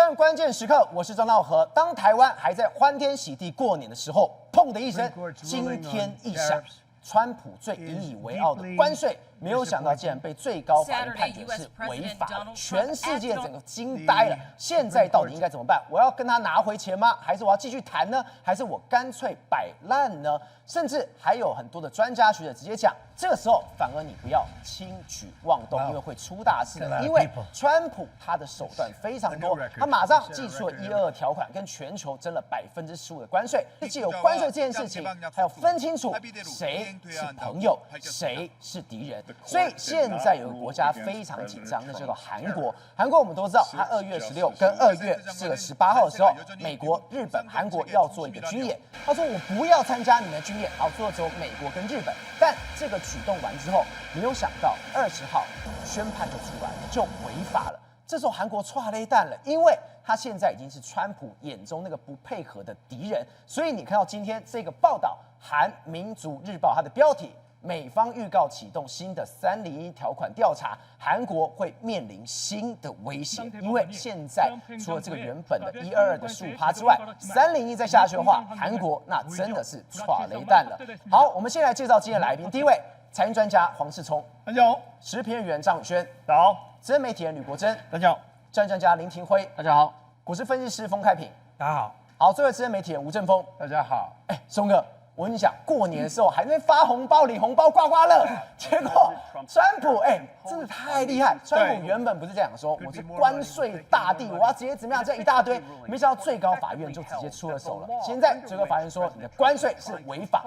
段关键时刻，我是张道和。当台湾还在欢天喜地过年的时候，砰的一声，惊天一响，川普最引以为傲的关税，没有想到竟然被最高法院判决是违法的，全世界整个惊呆了。现在到底应该怎么办？我要跟他拿回钱吗？还是我要继续谈呢？还是我干脆摆烂呢？甚至还有很多的专家学者直接讲，这个时候反而你不要轻举妄动，因为会出大事的。因为川普他的手段非常多，他马上祭出了122条款，跟全球征了15%的关税。既有关税这件事情，还要分清楚谁是朋友，谁是敌人。所以现在有个国家非常紧张，那叫做韩国。韩国我们都知道，他2月16跟2月18号的时候，美国、日本、韩国要做一个军演。他说我不要参加你们的军演，好，最后只有美国跟日本。但这个举动完之后，没有想到20号宣判就出来了，就违法了。这时候韩国剉咧蛋了，因为他现在已经是川普眼中那个不配合的敌人。所以你看到今天这个报道，韩民族日报它的标题。美方预告启动新的301条款调查，韩国会面临新的威胁，因为现在除了这个原本的122的15%之外，301再下去的话，韩国那真的是剉咧蛋了。好，我们先来介绍今天的来宾，第一位财经专家黄世聪，大家好；时评人员张宇轩，大家好；资深媒体人吕国珍，大家好；战略专家林廷辉，大家好；股市分析师封开平，大家好；好，最后资深媒体人吴正峰，大家好。松哥。我跟你讲，过年的时候还在那边发红包、领红包、刮刮乐，结果川普真的太厉害。川普原本不是这样说，我是关税大帝，我要直接怎么样，这一大堆，没想到最高法院就直接出了手了。现在最高法院说你的关税是违法，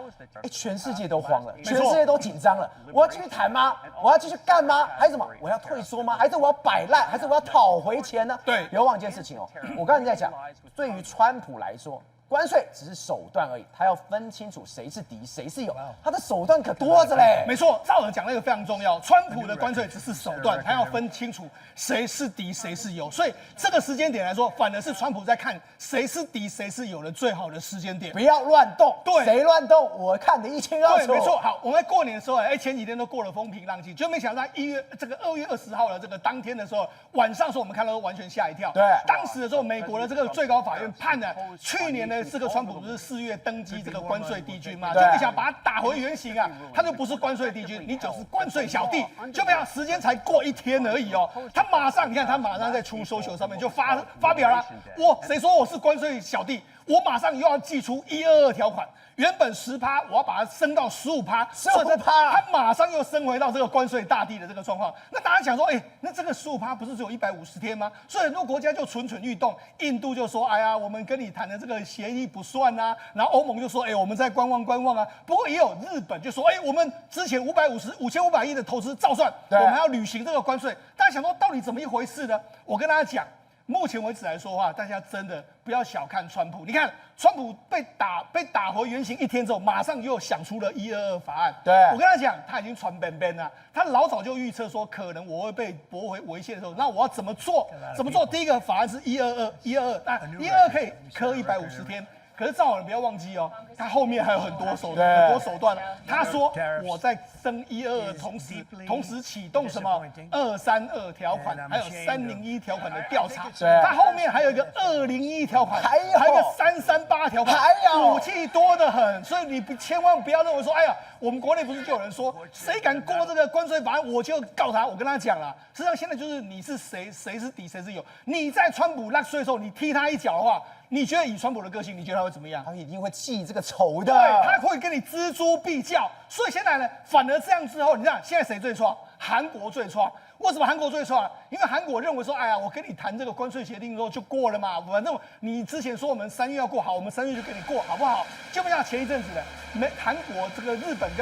全世界都慌了，全世界都紧张了。我要继续谈吗？我要继续干吗？还是什么？我要退缩吗？还是我要摆烂？还是我要讨回钱呢？对，别忘一件事情哦，我刚才在讲，对于川普来说。关税只是手段而已，他要分清楚谁是敌，谁是友。他的手段可多着嘞。没错，赵尔讲那个非常重要。川普的关税只是手段，他要分清楚谁是敌，谁是友。所以这个时间点来说，反而是川普在看谁是敌，谁是友的最好的时间点。不要乱动，对，谁乱动，我看得一清二楚。对，没错。好，我们在过年的时候，前几天都过了风平浪静，就没想到2月20号的这个当天的时候，晚上的时候我们看到都完全吓一跳。对，当时的时候，美国的这个最高法院判了去年的这个川普不是4月登基这个关税帝君嘛，就没想把他打回原形啊，他就不是关税帝君，你就是关税小弟，就没想时间才过1天而已哦，他马上你看他马上在出 social 上面就发表了，谁说我是关税小弟，我马上又要祭出122条款。原本10%，我要把它升到15%，他马上又升回到这个关税大地的这个状况。那大家想说，那这个15%不是只有150天吗？所以很多国家就蠢蠢欲动。印度就说，哎呀，我们跟你谈的这个协议不算啊。然后欧盟就说，我们在观望啊。不过也有日本就说，我们之前5500亿的投资照算，我们要履行这个关税。大家想说，到底怎么一回事呢？我跟大家讲。目前为止来说的话，大家真的不要小看川普。你看，川普被打回原形1天之后，马上又想出了122法案。对，我跟他讲，他已经传边边了。他老早就预测说，可能我会被驳回违宪的时候，那我要怎么做？第一个法案是122，那122可以磕150天。可是赵老，你不要忘记哦，他后面还有很多手段。他说我在升122同时启动什么232条款，还有301条款的调查。他后面还有一个201条款，还有一个338条款，武器多得很。所以你千万不要认为说，我们国内不是就有人说，谁敢过这个关税法案，我就告他。我跟他讲了，实际上现在就是你是谁是敌，谁是友。你在川普纳税的时候，你踢他一脚的话。你觉得以川普的个性，你觉得他会怎么样？他一定会记这个仇的。对，他会跟你锱铢必较。所以现在呢，反而这样之后，你看现在谁最错？韩国最错。为什么韩国最错？因为韩国认为说，我跟你谈这个关税协定之后就过了嘛，反正你之前说我们3月要过，好，我们3月就给你过，好不好？就不像前一阵子的韩国这个日本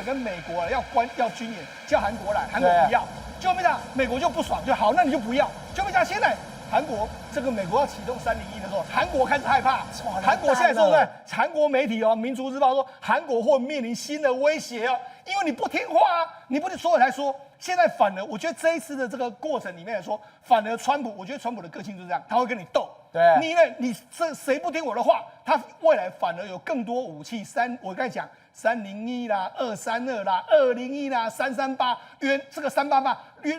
跟美国要军演，叫韩国来，韩国不要，就没想美国就不爽，就好，那你就不要，就没想现在。韩国这个美国要启动301的时候，韩国开始害怕。韩国现在说呢，韩国媒体民族日报说，韩国会面临新的威胁哦，因为你不听话啊，你不是所以才说现在反而我觉得这一次的这个过程里面来说，反而川普，我觉得川普的个性就是这样，他会跟你斗。对，你呢？你这谁不听我的话？他未来反而有更多武器。我刚才讲301啦、232啦、201啦、338，这个388，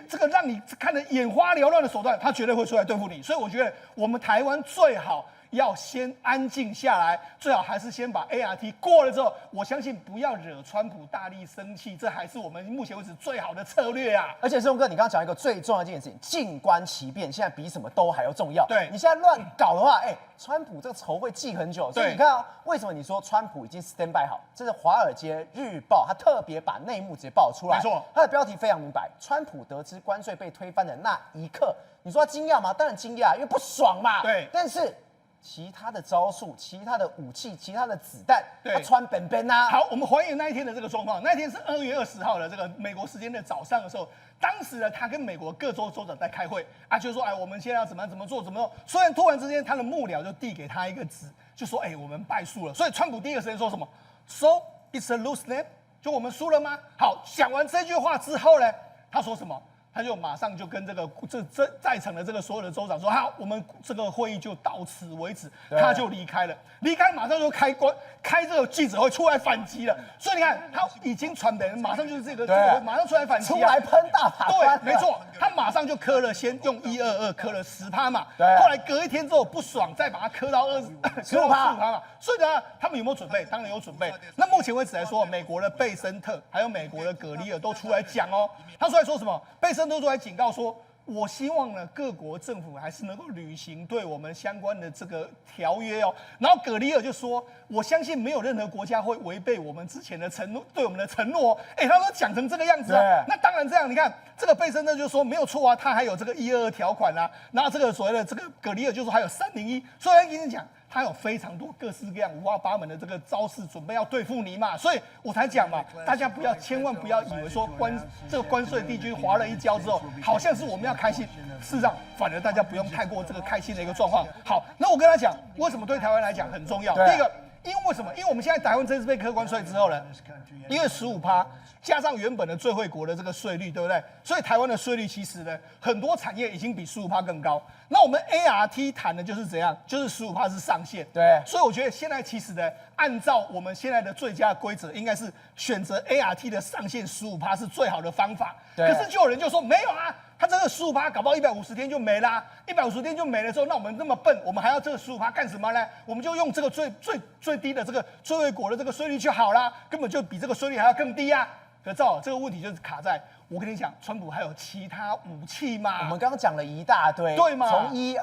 这个让你看得眼花缭乱的手段，他绝对会出来对付你。所以我觉得我们台湾最好要先安静下来，最好还是先把 ART 过了之后，我相信不要惹川普大力生气，这还是我们目前为止最好的策略啊！而且，钟哥，你刚刚讲一个最重要的一件事情，静观其变，现在比什么都还要重要。对，你现在乱搞的话，川普这个仇会记很久。所以你看啊，为什么你说川普已经 stand by 好？这是《华尔街日报》，他特别把内幕直接爆出来。没错，他的标题非常明白：川普得知关税被推翻的那一刻，你说他惊讶吗？当然惊讶，因为不爽嘛。对，但是。其他的招数、其他的武器、其他的子弹，他穿本本啊。好，我们还原那一天的这个状况。那一天是2月20号的这个美国时间的早上的时候，当时呢，他跟美国各州州长在开会啊，就说我们现在要怎么做。虽然突然之间他的幕僚就递给他一个纸，就说我们败诉了。所以川普第一个时间说什么 ？So it's a lose game， 就我们输了吗？好，讲完这句话之后呢，他说什么？他就马上就跟这在场的这个所有的州长说，好，我们这个会议就到此为止，他就离开了。离开马上就开这个记者会出来反击了。所以你看，他已经传本，马上就是这个会马上出来反击，出来喷大法官。对，没错，他马上就磕了，先用122磕了10%嘛，对，后来隔一天之后不爽，再把它磕到15%嘛。所以呢，他们有没有准备？当然有准备。那目前为止来说，美国的贝森特还有美国的葛利尔都出来讲哦，他出来说什么？贝森特出来警告说，我希望呢各国政府还是能够履行对我们相关的这个条约哦。然后葛利尔就说，我相信没有任何国家会违背我们之前的承诺，对我们的承诺。他都讲成这个样子啊。那当然这样，你看这个贝森特就说没有错啊，他还有这个122条款啊。然后这个所谓的这个葛利尔就说还有301，所以他跟你讲。他有非常多各式各样五花八门的这个招式，准备要对付你嘛，所以我才讲嘛，大家千万不要以为说这个关税帝君滑了一跤之后，好像是我们要开心，事实上反而大家不用太过这个开心的一个状况。好，那我跟他讲，为什么对台湾来讲很重要？第一个，因为为什么？因为我们现在台湾这次被课关税之后呢，因为15%加上原本的最惠国的这个税率，对不对？所以台湾的税率其实呢，很多产业已经比15%更高。那我们 ART 谈的就是怎样？就是15%是上限。对，所以我觉得现在其实呢，按照我们现在的最佳规则，应该是选择 ART 的上限15%是最好的方法。可是就有人就说没有啊，他这个15%搞不好150天就没啦，150天就没了之后，那我们那么笨，我们还要这个15%干什么呢？我们就用这个最低的这个最惠国的这个税率就好啦，根本就比这个税率还要更低啊。可照这个问题就是卡在，我跟你讲，川普还有其他武器嘛？我们刚刚讲了一大堆，对嘛？从122、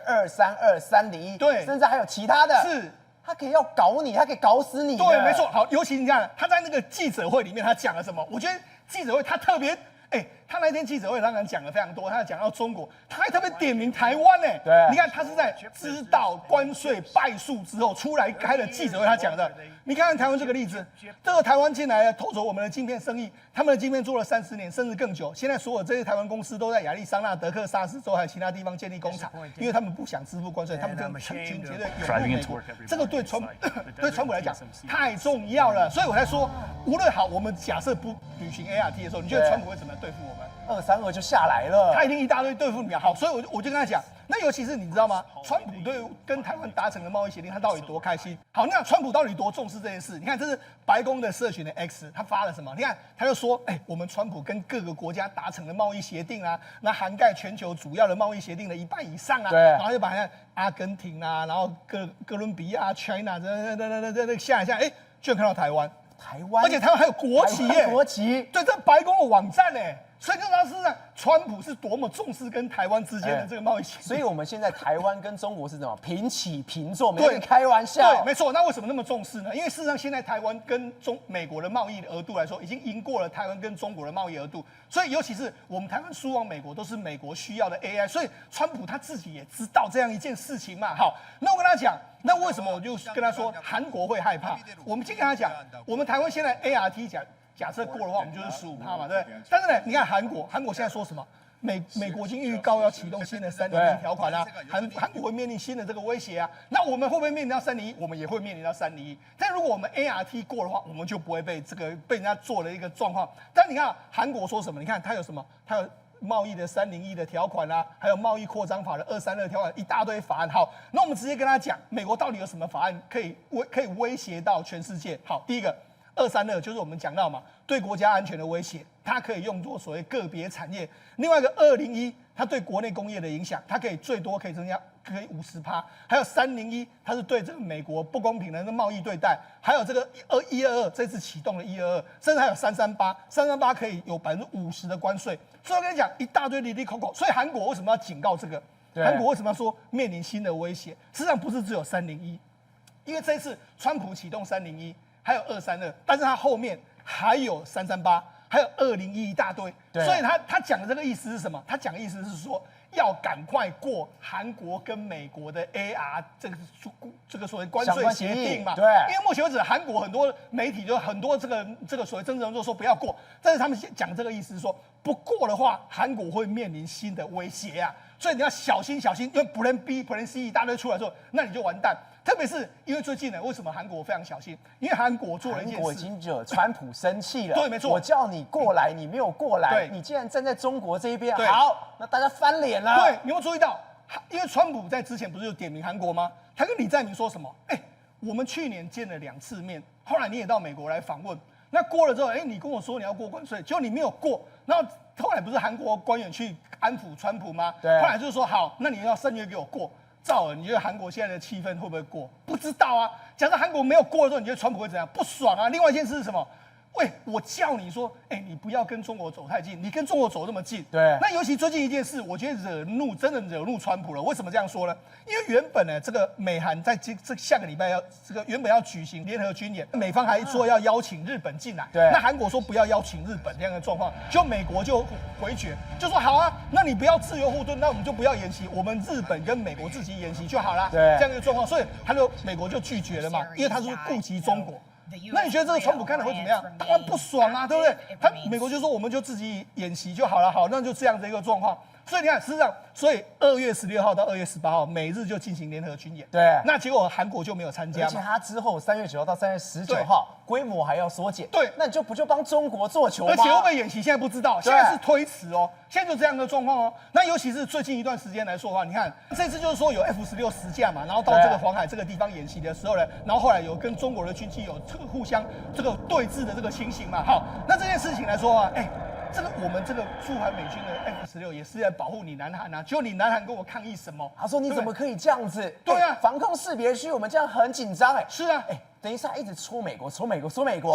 232、301，对，甚至还有其他的，是。他可以要搞你，他可以搞死你。对，没错。好，尤其你看他在那个记者会里面，他讲了什么？我觉得记者会他特别。他那天记者会当然讲了非常多，他讲到中国，他还特别点名台湾呢。对，你看他是在知道关税败诉之后出来开了记者会，他讲的。你看看台湾这个例子，这个台湾进来偷走我们的晶片生意，他们的晶片做了30年甚至更久，现在所有这些台湾公司都在亚利桑那、德克萨斯州还有其他地方建立工厂，因为他们不想支付关税，他们跟全群绝对拥护美国。这个对川普来讲太重要了，所以我才说，无论好，我们假设不履行 ART 的时候，你觉得川普会怎么对付我们？232就下来了，他一定一大堆对付你啊！好，所以我就跟他讲，那尤其是你知道吗？川普对跟台湾达成的贸易协定，他到底多开心？好，那川普到底多重视这件事？你看，这是白宫的社群的 X， 他发了什么？你看，他就说，我们川普跟各个国家达成的贸易协定啊，那涵盖全球主要的贸易协定的1半以上啊，对，然后就把阿根廷啊，然后哥伦比亚、China 这下一下，居然看到台湾，而且台湾还有国旗耶，国旗，对，这白宫的网站哎。所以就他是川普是多么重视跟台湾之间的这个贸易协定。所以我们现在台湾跟中国是怎么平起平坐，没人开玩笑。对，没错。那为什么那么重视呢？因为事实上现在台湾跟美国的贸易额度来说，已经赢过了台湾跟中国的贸易额度。所以尤其是我们台湾输往美国，都是美国需要的 AI。所以川普他自己也知道这样一件事情嘛。好，那我跟他讲，那为什么我就跟他说韩国会害怕？我们先跟他讲，我们台湾现在 ART假设过的话，我们就是15%嘛，对不对？但是呢，你看韩国现在说什么？美国已经预告要启动新的301条款啊，韩国会面临新的这个威胁啊。那我们会不会面临到301？我们也会面临到301。但如果我们 ART 过的话，我们就不会被人家做的一个状况。但你看韩国说什么？你看它有什么？它有贸易的301的条款啊，还有贸易扩张法的232条款，一大堆法案。好，那我们直接跟他讲，美国到底有什么法案可以威胁到全世界？好，第一个232就是我们讲到嘛，对国家安全的威胁，它可以用作所谓个别产业。另外一个201，它对国内工业的影响，它最多可以增加50%。还有301，它是对这个美国不公平的贸易对待。还有这个122，这次启动了122，甚至还有338可以有50%的关税。所以我跟你讲一大堆哩哩口口。所以韩国为什么要警告这个？韩国为什么要说面临新的威胁？事实上不是只有301，因为这一次川普启动301。还有232，但是他后面还有338，还有201一大堆，所以他讲的这个意思是什么？他讲的意思是说要赶快过韩国跟美国的 AR 这个所谓关税协定嘛。对，因为目前为止韩国很多媒体就很多这个所谓政治人物说不要过，但是他们讲这个意思是说不过的话，韩国会面临新的威胁啊，所以你要小心，因为 Plan B、Plan C 一大堆出来之后，那你就完蛋。特别是因为最近呢，为什么韩国非常小心？因为韩国做了一件事，韩国已经惹川普生气了。对，没错，我叫你过来，你没有过来，你竟然站在中国这一边，好，那大家翻脸了。对，你有没有注意到？因为川普在之前不是有点名韩国吗？他跟李在明说什么？我们去年见了2次面，后来你也到美国来访问，那过了之后，你跟我说你要过关税，结果你没有过，然后后来不是韩国官员去安抚川普吗？对，后来就是说好，那你要3月给我过。赵尔，你觉得韩国现在的气氛会不会过？不知道啊。假设韩国没有过的时候，你觉得川普会怎样？不爽啊。另外一件事是什么？我叫你说，你不要跟中国走太近，你跟中国走这么近。对。那尤其最近一件事，我觉得真的惹怒川普了。为什么这样说呢？因为原本呢，这个美韩在这下个礼拜原本要举行联合军演，美方还说要邀请日本进来。对。那韩国说不要邀请日本这样的状况，就美国就回绝，就说好啊，那你不要自由护盾，那我们就不要演习，我们日本跟美国自己演习就好了。对。这样一个状况，所以美国就拒绝了嘛，因为他是顾及中国。那你觉得这个川普看了会怎么样？当然不爽啊，对不对？美国就说我们就自己演习就好了，好，那就这样的一个状况。所以你看，事实上，所以2月16号到2月18号，美日就进行联合军演。对，那结果韩国就没有参加嘛。而且他之后3月9号到3月19号，规模还要缩减。对，那你就帮中国做球吗？而且会不会演习，现在不知道，现在是推迟哦。现在就这样的状况哦。那尤其是最近一段时间来说的话，你看这次就是说有 F-16实驾嘛，然后到这个黄海这个地方演习的时候呢，然后后来有跟中国的军机有这个互相这个对峙的这个情形嘛。好，那这件事情来说啊，我们这个驻韩美军的 F-16也是在保护你南韩啊，结果你南韩跟我抗议什么？他说你怎么可以这样子？对啊，防空识别区我们这样很紧张是啊，等一下一直出美国，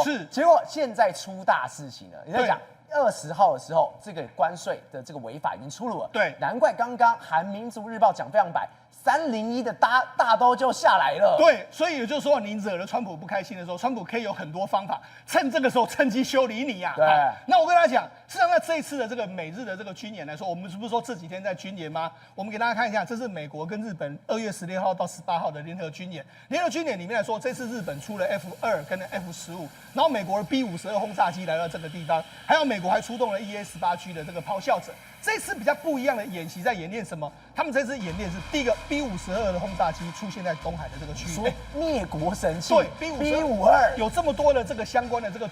是，结果现在出大事情了。你在讲20号的时候，这个关税的这个违法已经出炉了。对，难怪刚刚韩民族日报讲非常白。301的大刀就下来了。对，所以也就是说，你惹了川普不开心的时候，川普可以有很多方法，趁这个时候趁机修理你呀。对。那我跟大家讲，事实上，在这一次的这个美日的这个军演来说，我们是不是说这几天在军演吗？我们给大家看一下，这是美国跟日本2月16号到18号的联合军演。联合军演里面来说，这次日本出了 F-2跟 F-15，然后美国的 B-52轰炸机来到这个地方，还有美国还出动了 EA-18G 的这个咆哮者。这次比较不一样的演习在演练什么？他们这次演练是第一个 B-52的轰炸机出现在东海的这个区域，灭国神器。对 B-52有这么多的这个相关的这个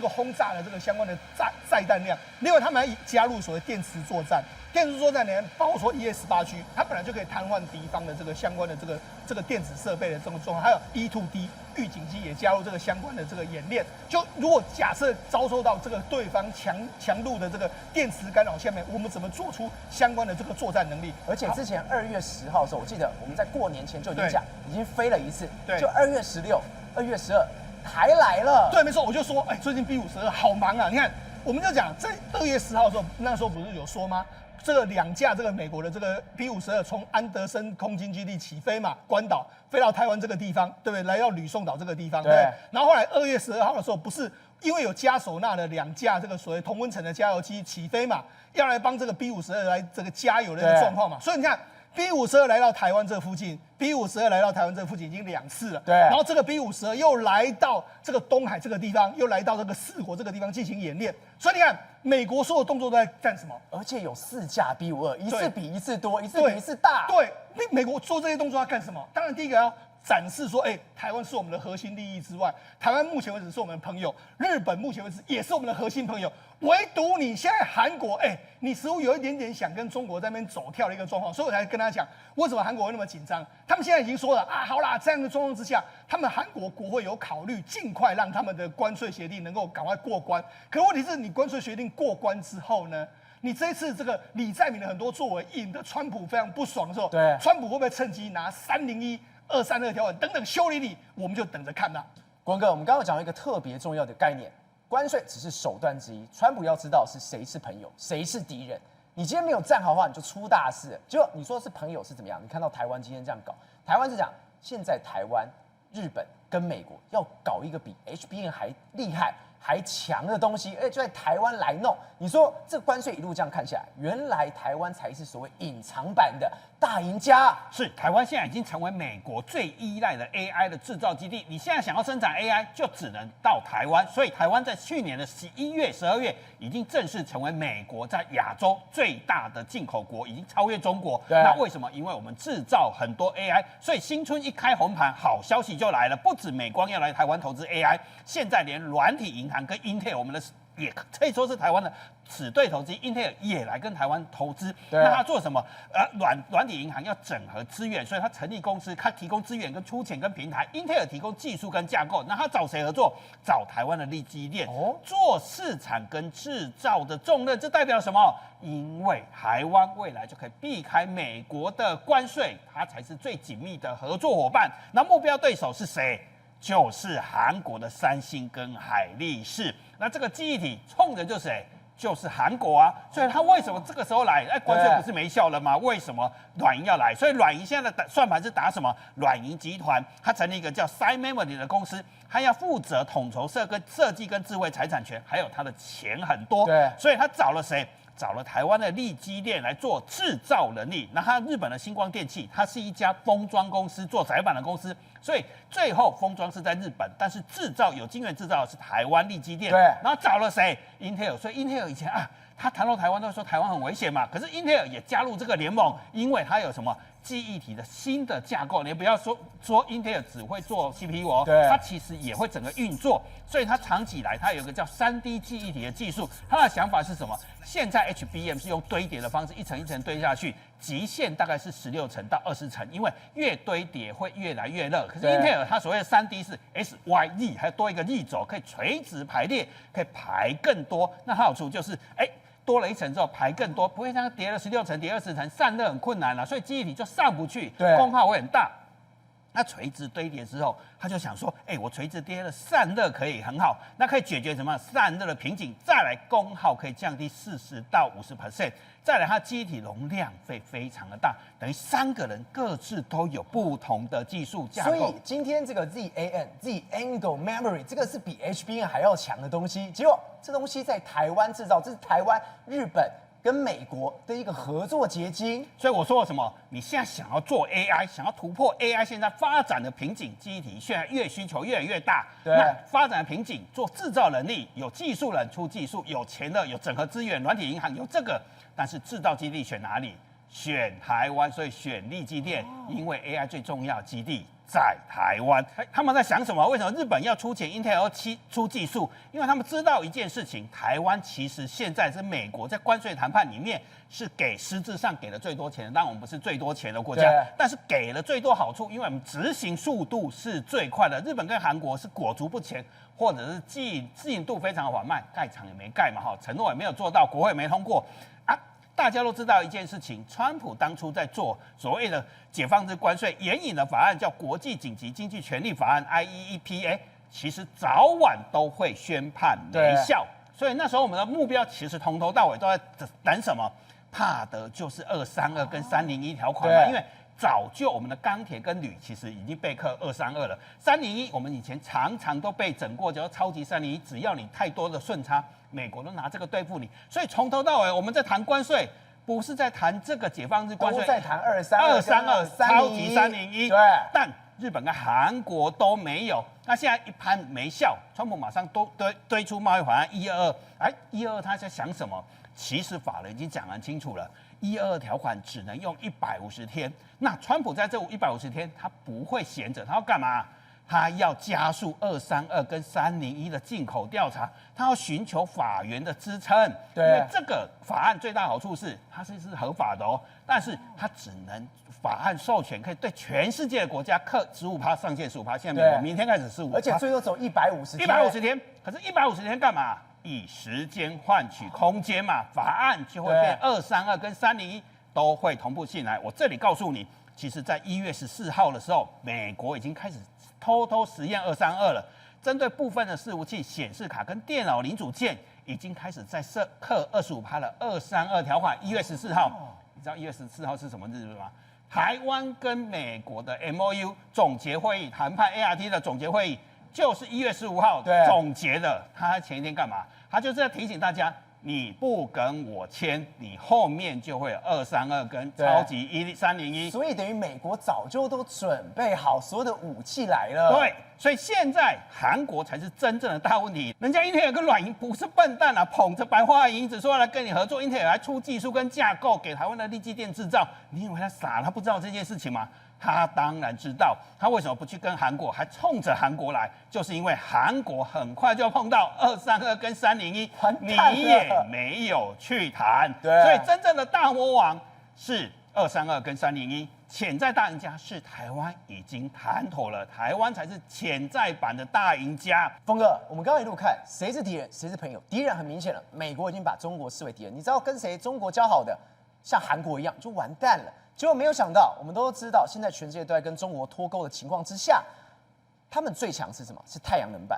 轰炸的这个相关的载弹量。另外，他们还加入所谓电磁作战。电磁作战呢，包括说 EA-18G，它本来就可以瘫痪敌方的这个相关的这个电子设备的这种状况，还有 E-2D 预警机也加入这个相关的这个演练。就如果假设遭受到这个对方强度的这个电磁干扰下面，我们怎么做出相关的这个作战能力？而且之前2月10号的时候，我记得我们在过年前就已经讲，已经飞了一次。对，就2月16、2月12还来了。对，没错，我就说，最近 B-52好忙啊！你看，我们就讲在2月10号的时候，那时候不是有说吗？这个2架这个美国的这个 B-52从安德森空军基地起飞嘛，关岛飞到台湾这个地方，对不对？来到吕宋岛这个地方，对。然后后来2月12号的时候，不是因为有加手纳的2架这个所谓同温层的加油机起飞嘛，要来帮这个 B-52来这个加油的一个状况嘛，所以你看。B52来到台湾这附近，B52来到台湾这附近已经2次了。对，然后这个 B52又来到这个东海这个地方，又来到这个四国这个地方进行演练。所以你看，美国所有动作都在干什么？而且有4架 B52，一次比一次多，一次比一次大。对，美国做这些动作要干什么？当然第一个要展示说，台湾是我们的核心利益之外，台湾目前为止是我们的朋友，日本目前为止也是我们的核心朋友。唯独你现在韩国，你似乎有一点点想跟中国在那边走跳的一个状况，所以我才跟他讲，为什么韩国会那么紧张？他们现在已经说了啊，好啦，这样的状况之下，他们韩国国会有考虑尽快让他们的关税协定能够赶快过关。可问题是你关税协定过关之后呢？你这一次这个李在明的很多作为，引得川普非常不爽的时候，对，川普会不会趁机拿301、232条文等等修理你？我们就等着看啦。国哥，我们刚刚讲到一个特别重要的概念。关税只是手段之一，川普要知道是谁是朋友，谁是敌人。你今天没有站好的话，你就出大事了。结果你说是朋友是怎么样？你看到台湾今天这样搞，台湾是讲现在台湾、日本跟美国要搞一个比 HBM 还厉害、还强的东西，就在台湾来弄。你说这关税一路这样看下来，原来台湾才是所谓隐藏版的大赢家。是，台湾现在已经成为美国最依赖的 AI 的制造基地。你现在想要生产 AI，就只能到台湾。所以台湾在去年的11月、12月已经正式成为美国在亚洲最大的进口国，已经超越中国。那为什么？因为我们制造很多 AI，所以新春一开红盘，好消息就来了。不止美光要来台湾投资 AI，现在连软体银行跟 Intel 我们的也可以说是台湾的死对投资 ，Intel 也来跟台湾投资。那他做什么？软体银行要整合资源，所以他成立公司，他提供资源跟出钱跟平台 ，Intel 提供技术跟架构。那他找谁合作？找台湾的力积电，做市场跟制造的重任。这代表什么？因为台湾未来就可以避开美国的关税，它才是最紧密的合作伙伴。那目标对手是谁？就是韩国的三星跟海力士。那这个记忆体冲的就是谁？就是韩国啊。所以他为什么这个时候来？关税不是没效了吗？为什么软银要来？所以软银现在的算盘是打什么？软银集团它成立一个叫 Side Memory 的公司，它要负责统筹设计跟智慧财产权，还有它的钱很多。对，所以他找了谁？找了台湾的力积电来做制造能力。那它日本的星光电器，它是一家封装公司，做载板的公司。所以最后封装是在日本，但是制造有晶圆制造的是台湾力积电。对，然后找了谁 ？Intel。所以 Intel 以前他谈到台湾都说台湾很危险嘛，可是 Intel 也加入这个联盟，因为它有什么记忆体的新的架构。你不要说 Intel 只会做 CPU 哦，它其实也会整个运作，所以它长期以来它有一个叫3D 记忆体的技术。它的想法是什么？现在 HBM 是用堆叠的方式一层一层堆下去，极限大概是16层到20层，因为越堆叠会越来越热。可是 Intel 它所谓的3D 是 SYZ， 还多一个 Z 轴，可以垂直排列，可以排更多。那好处就是多了一层之后排更多，不会像叠了16层、叠20层散热很困难了，所以记忆体就上不去，功耗会很大。那垂直堆叠之后，他就想说，我垂直叠的散热可以很好，那可以解决什么散热的瓶颈？再来功耗可以降低40到50%，再来它记忆体容量会非常的大，等于3个人各自都有不同的技术架构。所以今天这个 Z-Angle Memory 这个是比 HBM 还要强的东西，结果这东西在台湾制造，这是台湾、日本跟美国的一个合作结晶。所以我说了什么？你现在想要做 AI， 想要突破 AI 现在发展的瓶颈，记忆体现在需求越来越大。那发展的瓶颈，做制造能力，有技术人出技术，有钱的有整合资源，软体银行有这个，但是制造基地选哪里？选台湾，所以选力积电，因为 AI 最重要基地在台湾。他们在想什么？为什么日本要出钱 ，Intel 要出技术？因为他们知道一件事情，台湾其实现在是美国在关税谈判里面是实质上给了最多钱的，当然我们不是最多钱的国家，但是给了最多好处，因为我们执行速度是最快的。日本跟韩国是裹足不前，或者是进度非常缓慢，盖厂也没盖嘛，承诺也没有做到，国会也没通过啊。大家都知道一件事情，川普当初在做所谓的解放之关税援引的法案，叫国际紧急经济权利法案 IEEPA， 其实早晚都会宣判没效。所以那时候我们的目标其实从头到尾都在等什么？怕的就是232跟301条款嘛，因为早就我们的钢铁跟铝其实已经被克232了，301我们以前常常都被整过，叫超级301，只要你太多的顺差，美国都拿这个对付你。所以从头到尾我们在谈关税，不是在谈这个解放日关税，都在谈232超级301。对，但日本跟韩国都没有。那现在一盘没效，川普马上都堆出贸易法案122。哎，122他在想什么？其实法人已经讲得很清楚了，122条款只能用150天。那川普在这150天，他不会闲着，他要干嘛？他要加速232跟301的进口调查，他要寻求法源的支撑。对，因为这个法案最大好处是它是合法的哦，但是它只能法案授权可以对全世界的国家课15%，上限15%。现在美国明天开始15%，而且最多走150天。150天，可是150天干嘛？以时间换取空间嘛，法案就会变232跟301都会同步进来。我这里告诉你，其实在1月14号的时候，美国已经开始偷偷实验232了，针对部分的伺服器、显示卡跟电脑零组件，已经开始在课25%的232条款。1月14号，你知道1月14号是什么日子吗？台湾跟美国的 MOU 总结会议谈判 ART 的总结会议，就是1月15号总结的。他前一天干嘛？他就是在提醒大家，你不跟我签，你后面就会有232跟超级301。所以等于美国早就都准备好所有的武器来了。对，所以现在韩国才是真正的大问题。人家英特尔跟软银不是笨蛋啊，捧着白花银子说要来跟你合作，英特尔来出技术跟架构给台湾的力积电制造。你以为他傻，他不知道这件事情吗？他当然知道，他为什么不去跟韩国，还冲着韩国来？就是因为韩国很快就要碰到232跟301，你也没有去谈。对，所以真正的大魔王是232跟301，潜在大赢家是台湾，已经谈妥了，台湾才是潜在版的大赢家。峰哥，我们刚刚一路看谁是敌人，谁是朋友。敌人很明显了，美国已经把中国视为敌人。你知道跟谁中国交好的，像韩国一样就完蛋了。结果没有想到，我们都知道，现在全世界都在跟中国脱钩的情况之下，他们最强是什么？是太阳能板、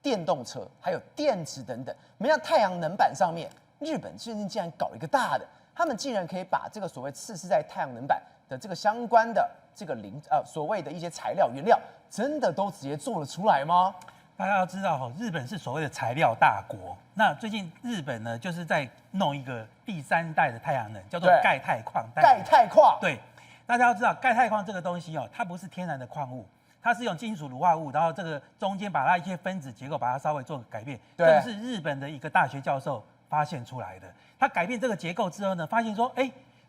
电动车，还有电池等等。没想到太阳能板上面，日本最近竟然搞一个大的，他们竟然可以把这个所谓次世代太阳能板的这个相关的这个所谓的一些材料原料，真的都直接做了出来吗？大家要知道日本是所谓的材料大国。那最近日本呢，就是在弄一个第3代的太阳能，叫做钙钛矿。钙钛矿，对，大家要知道钙钛矿这个东西哦，它不是天然的矿物，它是用金属卤化物，然后这个中间把它一些分子结构把它稍微做个改变。这个是日本的一个大学教授发现出来的。他改变这个结构之后呢，发现说，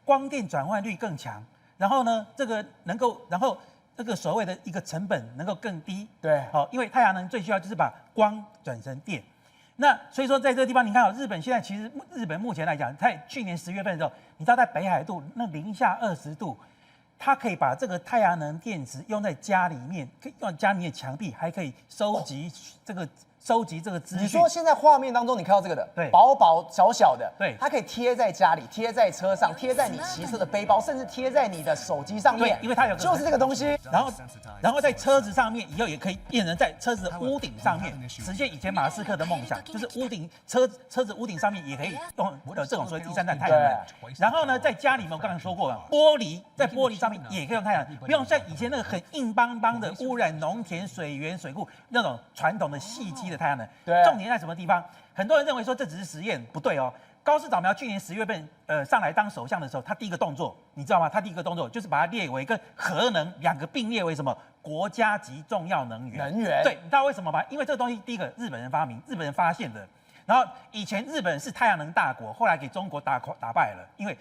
光电转换率更强，然后呢，这个能够，然后这个所谓的一个成本能够更低。对，好，因为太阳能最需要就是把光转成电。那所以说，在这个地方，你看日本现在其实日本目前来讲，在去年10月份的时候，你知道在北海道那零下20度，它可以把这个太阳能电池用在家里面，可以用家里面的墙壁，还可以收集这个资讯。你说现在画面当中你看到这个的，对，薄薄小小的，对，它可以贴在家里，贴在车上，贴在你骑车的背包，甚至贴在你的手机上面。对，因为它有就是这个东西。然后在车子上面以后也可以变成在车子的屋顶上面实现以前马斯克的梦想，就是屋顶车子屋顶上面也可以用这种所谓第3代太阳能。然后呢，在家里面我刚才说过了，玻璃上面也可以用太阳能，不用像以前那个很硬邦邦的污染农田、水源、水库那种传统的细基的太阳能。对，重点在什么地方？很多人认为说这只是实验，不对哦。高市早苗去年10月份上来当首相的时候，他第一个动作你知道吗？他第一个动作就是把它列为跟核能2个并列为什么国家级重要能源。对，你知道为什么吗？因为这个东西第一个日本人发明，日本人发现的。然后以前日本是太阳能大国，后来给中国打败了，因为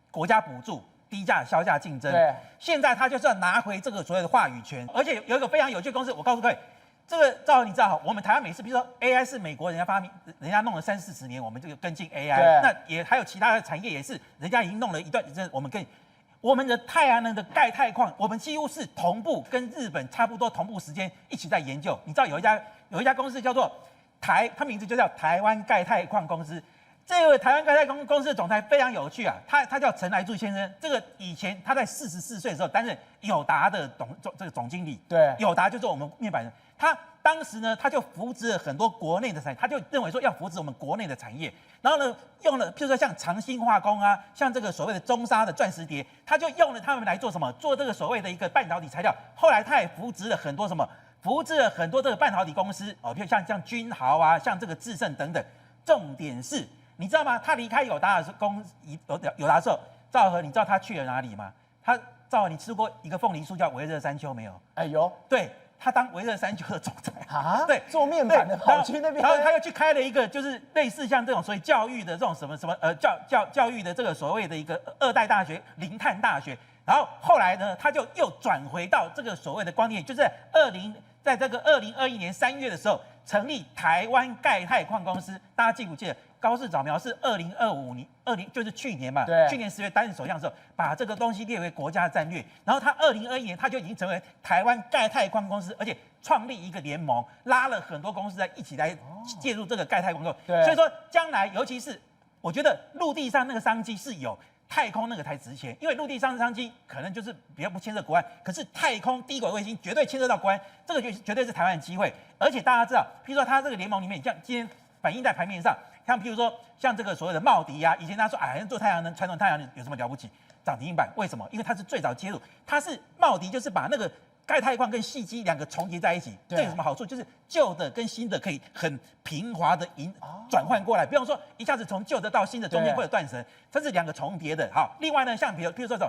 国家补助。低价销价竞争，对，现在他就是要拿回这个所谓的话语权，而且有一个非常有趣的公司，我告诉各位，这个赵你知道，我们台湾每次，比如说 AI 是美国人家发明，人家弄了30-40年，我们这个跟进 AI， 那也还有其他的产业也是，人家已经弄了一段时间，我们的太阳能的钙钛矿，我们几乎是同步跟日本差不多同步时间一起在研究。你知道有一家公司叫做它名字就叫台湾钙钛矿公司。这个台湾钙钛公司的总裁非常有趣啊，他叫陈来柱先生。这个以前他在44岁的时候担任友达的总经理。对，友达就是我们面板人。他当时呢，他就扶植了很多国内的产业，他就认为说要扶植我们国内的产业。然后呢，用了譬如说像长兴化工啊，像这个所谓的中砂的钻石碟，他就用了他们来做什么？做这个所谓的一个半导体材料。后来他也扶植了很多什么？扶植了很多这个半导体公司哦，比如像君豪啊，像这个智胜等等。重点是。你知道吗？他离开友达的友达的时候，赵和，你知道他去了哪里吗？赵和，你吃过一个凤梨酥叫微热山丘没有？哎呦，对。他当微热山丘的总裁啊，对，做面板的跑去那边，然后他又去开了一个，就是类似像这种所谓教育的这种什么教育的这个所谓的一个2代大学零碳大学，然后后来呢，他就又转回到这个所谓的光电，就是在这个2021年3月的时候成立台湾钙钛矿公司，大家记不记得？高市早苗是2025年就是去年嘛，去年10月担任首相的时候，把这个东西列为国家战略。然后他2021年他就已经成为台湾钙钛矿公司，而且创立一个联盟，拉了很多公司在一起来介入这个钙钛矿工。所以说将来，尤其是我觉得陆地上那个商机是有，太空那个才值钱，因为陆地上的商机可能就是比较不牵涉国安，可是太空低轨卫星绝对牵涉到国安，这个绝对是台湾的机会。而且大家知道，譬如说他这个联盟里面，像今天反映在盘面上。像譬如说，像这个所谓的茂迪啊，以前他说好像做太阳能、传统太阳能有什么了不起？涨停板为什么？因为它是最早介入，它是茂迪，就是把那个钙钛矿跟细基2个重叠在一起，这有什么好处？就是旧的跟新的可以很平滑的转换过来，不用说一下子从旧的到新的中间会有断层，它是2个重叠的。好，另外呢，像譬如说这种，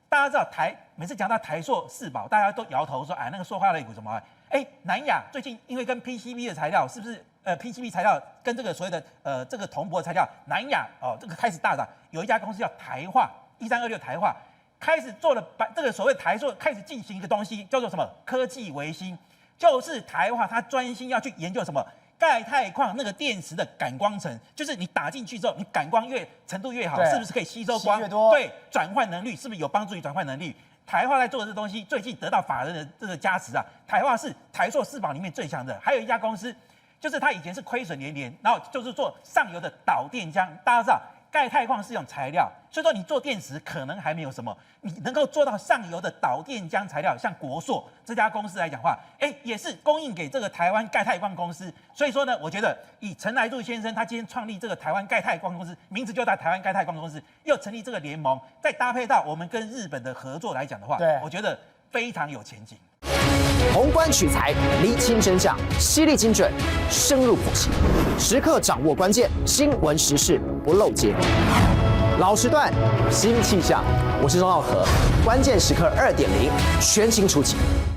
大家知道每次讲到台塑4宝，大家都摇头说，哎，那个塑化类股什么？哎，南亚最近因为跟 PCB 的材料是不是？PCB 材料跟这个所谓的这个铜箔材料，南亚这个开始大涨，有一家公司叫台化1326台化，开始做了这个所谓台塑开始进行一个东西叫做什么科技维新，就是台化它专心要去研究什么钙钛矿那个电池的感光层，就是你打进去之后，你感光程度越好，是不是可以吸收光？越多，对，转换能力是不是有帮助于转换能力？台化在做的这东西，最近得到法人的这个加持啊，台化是台塑4宝里面最强的，还有一家公司。就是它以前是亏损连连，然后就是做上游的导电浆。大家知道钙钛矿是一种材料，所以说你做电池可能还没有什么，你能够做到上游的导电浆材料，像国硕这家公司来讲话，也是供应给这个台湾钙钛矿公司。所以说呢，我觉得以陈来助先生他今天创立这个台湾钙钛矿公司，名字就叫台湾钙钛矿公司，又成立这个联盟，再搭配到我们跟日本的合作来讲的话，我觉得非常有前景。宏观取材，厘清真相，犀利精准，深入剖析，时刻掌握关键新闻时事，不漏接。老时段，新气象，我是钟浩和，关键时刻2.0，全新出击。